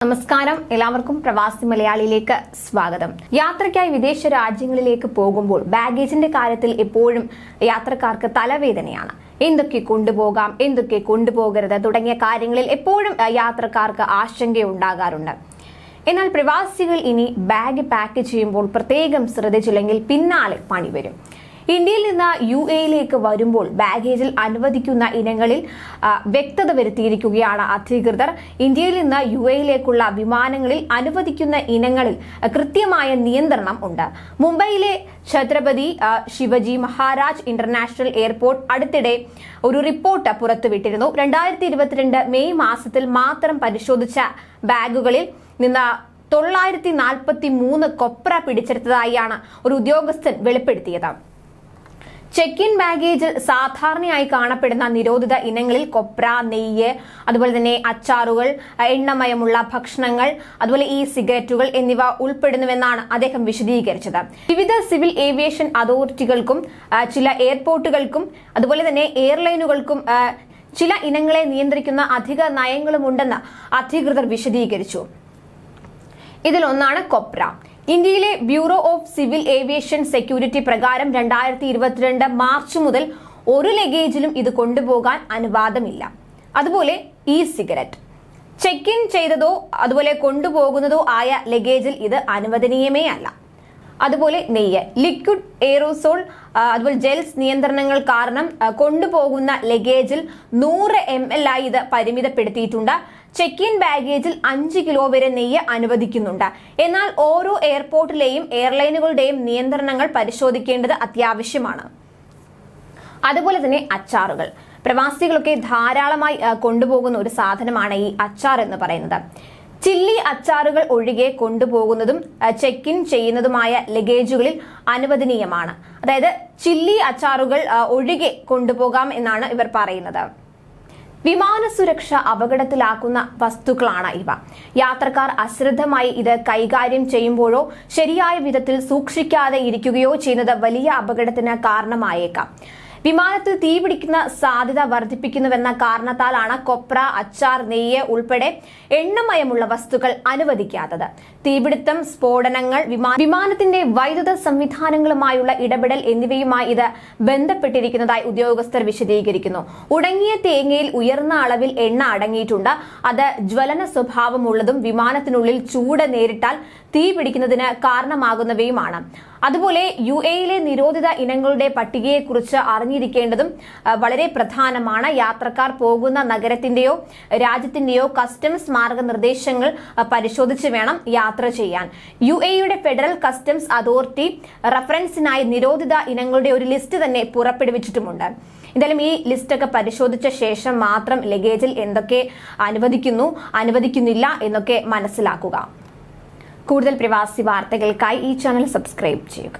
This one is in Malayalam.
നമസ്കാരം, എല്ലാവർക്കും പ്രവാസി മലയാളിയിലേക്ക് സ്വാഗതം. യാത്രയ്ക്കായി വിദേശ രാജ്യങ്ങളിലേക്ക് പോകുമ്പോൾ ബാഗേജിന്റെ കാര്യത്തിൽ എപ്പോഴും യാത്രക്കാർക്ക് തലവേദനയാണ്. എന്തൊക്കെ കൊണ്ടുപോകാം, എന്തൊക്കെ കൊണ്ടുപോകരുത് തുടങ്ങിയ കാര്യങ്ങളിൽ എപ്പോഴും യാത്രക്കാർക്ക് ആശങ്കയുണ്ടാകാറുണ്ട്. എന്നാൽ പ്രവാസികൾ ഇനി ബാഗ് പാക്ക് ചെയ്യുമ്പോൾ പ്രത്യേകം ശ്രദ്ധിച്ചില്ലെങ്കിൽ പിന്നാലെ പണി വരും. ഇന്ത്യയിൽ നിന്ന് UAE-യിലേക്ക് വരുമ്പോൾ ബാഗേജിൽ അനുവദിക്കുന്ന ഇനങ്ങളിൽ വ്യക്തത വരുത്തിയിരിക്കുകയാണ് അധികൃതർ. ഇന്ത്യയിൽ നിന്ന് UAE-യിലേക്കുള്ള വിമാനങ്ങളിൽ അനുവദിക്കുന്ന ഇനങ്ങളിൽ കൃത്യമായ നിയന്ത്രണം ഉണ്ട്. മുംബൈയിലെ ഛത്രപതി ശിവജി മഹാരാജ് ഇന്റർനാഷണൽ എയർപോർട്ട് അടുത്തിടെ ഒരു റിപ്പോർട്ട് പുറത്തുവിട്ടിരുന്നു. 2022 മെയ് മാസത്തിൽ മാത്രം പരിശോധിച്ച ബാഗുകളിൽ നിന്ന് 943 കൊപ്ര പിടിച്ചെടുത്തതായാണ് ഒരു ഉദ്യോഗസ്ഥൻ വെളിപ്പെടുത്തിയത്. ചെക്ക് ഇൻ ബാഗേജിൽ സാധാരണയായി കാണപ്പെടുന്ന നിരോധിത ഇനങ്ങളിൽ കൊപ്ര, നെയ്യ്, അതുപോലെ തന്നെ അച്ചാറുകൾ, എണ്ണമയമുള്ള ഭക്ഷണങ്ങൾ, അതുപോലെ സിഗരറ്റുകൾ എന്നിവ ഉൾപ്പെടുന്നുവെന്നാണ് അദ്ദേഹം വിശദീകരിച്ചത്. വിവിധ സിവിൽ ഏവിയേഷൻ അതോറിറ്റികൾക്കും ചില എയർപോർട്ടുകൾക്കും അതുപോലെ തന്നെ എയർലൈനുകൾക്കും ചില ഇനങ്ങളെ നിയന്ത്രിക്കുന്ന അധിക നയങ്ങളുമുണ്ടെന്ന് അധികൃതർ വിശദീകരിച്ചു. ഇതിലൊന്നാണ് കൊപ്ര. ഇന്ത്യയിലെ bureau of civil aviation security പ്രകാരം 2022 മാർച്ച് മുതൽ ഒരു ലഗേജിലും ഇത് കൊണ്ടുപോകാൻ അനുവാദമില്ല. അതുപോലെ സിഗരറ്റ് ചെക്ക് ഇൻ ചെയ്തതോ അതുപോലെ കൊണ്ടുപോകുന്നതോ ആയ ലഗേജിൽ ഇത് അനുവദനീയമേ അല്ല. അതുപോലെ നെയ്യ്, ലിക്വിഡ് എയറോസോൾ, അതുപോലെ ജെൽസ് നിയന്ത്രണങ്ങൾ കാരണം കൊണ്ടുപോകുന്ന ലഗേജിൽ 100 ml ആയി ഇത് പരിമിതപ്പെടുത്തിയിട്ടുണ്ട്. ചെക്ക് ഇൻ ബാഗേജിൽ 5 കിലോ വരെ നെയ്യ് അനുവദിക്കുന്നുണ്ട്. എന്നാൽ ഓരോ എയർപോർട്ടിലെയും എയർലൈനുകളുടെയും നിയന്ത്രണങ്ങൾ പരിശോധിക്കേണ്ടത് അത്യാവശ്യമാണ്. അതുപോലെ തന്നെ അച്ചാറുകൾ, പ്രവാസികളൊക്കെ ധാരാളമായി കൊണ്ടുപോകുന്ന ഒരു സാധനമാണ് അച്ചാർ എന്ന് പറയുന്നത്. ചില്ലി അച്ചാറുകൾ ഒഴികെ കൊണ്ടുപോകുന്നതും ചെക്ക് ഇൻ ചെയ്യുന്നതുമായ ലഗേജുകളിൽ അനുവദനീയമാണ്. അതായത് ചില്ലി അച്ചാറുകൾ ഒഴികെ കൊണ്ടുപോകാം എന്നാണ് ഇവർ പറയുന്നത്. വിമാന സുരക്ഷ അപകടത്തിലാക്കുന്ന വസ്തുക്കളാണ് ഇവ. യാത്രക്കാർ അശ്രദ്ധമായി ഇത് കൈകാര്യം ചെയ്യുമ്പോഴോ ശരിയായ വിധത്തിൽ സൂക്ഷിക്കാതെ ഇരിക്കുകയോ ചെയ്യുന്നത് വലിയ അപകടത്തിന് കാരണമായേക്കാം. വിമാനത്തിൽ തീപിടിക്കുന്ന സാധ്യത വർദ്ധിപ്പിക്കുന്നുവെന്ന കാരണത്താലാണ് കൊപ്ര, അച്ചാർ, നെയ്യ് ഉൾപ്പെടെ എണ്ണമയമുള്ള വസ്തുക്കൾ അനുവദിക്കാത്തത്. തീപിടുത്തം, സ്ഫോടനങ്ങൾ, വിമാനത്തിന്റെ വൈദ്യുത സംവിധാനങ്ങളുമായുള്ള ഇടപെടൽ എന്നിവയുമായി ഇത് ബന്ധപ്പെട്ടിരിക്കുന്നതായി ഉദ്യോഗസ്ഥർ വിശദീകരിക്കുന്നു. ഉണങ്ങിയ തേങ്ങയിൽ ഉയർന്ന അളവിൽ എണ്ണ അടങ്ങിയിട്ടുണ്ട്. അത് ജ്വലന സ്വഭാവമുള്ളതും വിമാനത്തിനുള്ളിൽ ചൂട് നേരിട്ടാൽ തീ പിടിക്കുന്നതിന് കാരണമാകുന്നവയുമാണ്. അതുപോലെ UAE-യിലെ നിരോധിത ഇനങ്ങളുടെ പട്ടികയെക്കുറിച്ച് അറിഞ്ഞിരിക്കേണ്ടതും വളരെ പ്രധാനമാണ്. യാത്രക്കാർ പോകുന്ന നഗരത്തിന്റെയോ രാജ്യത്തിന്റെയോ കസ്റ്റംസ് മാർഗനിർദ്ദേശങ്ങൾ പരിശോധിച്ച് വേണം യാത്ര ചെയ്യാൻ. UAE-യുടെ ഫെഡറൽ കസ്റ്റംസ് അതോറിറ്റി റഫറൻസിനായി നിരോധിത ഇനങ്ങളുടെ ഒരു ലിസ്റ്റ് തന്നെ പുറപ്പെടുവിച്ചിട്ടുമുണ്ട്. എന്തായാലും ഈ ലിസ്റ്റൊക്കെ പരിശോധിച്ച ശേഷം മാത്രം ലഗേജിൽ എന്തൊക്കെ അനുവദിക്കുന്നില്ല എന്നൊക്കെ മനസ്സിലാക്കുക. കൂടുതൽ പ്രവാസി വാർത്തകൾക്കായി ഈ ചാനൽ സബ്സ്ക്രൈബ് ചെയ്യുക.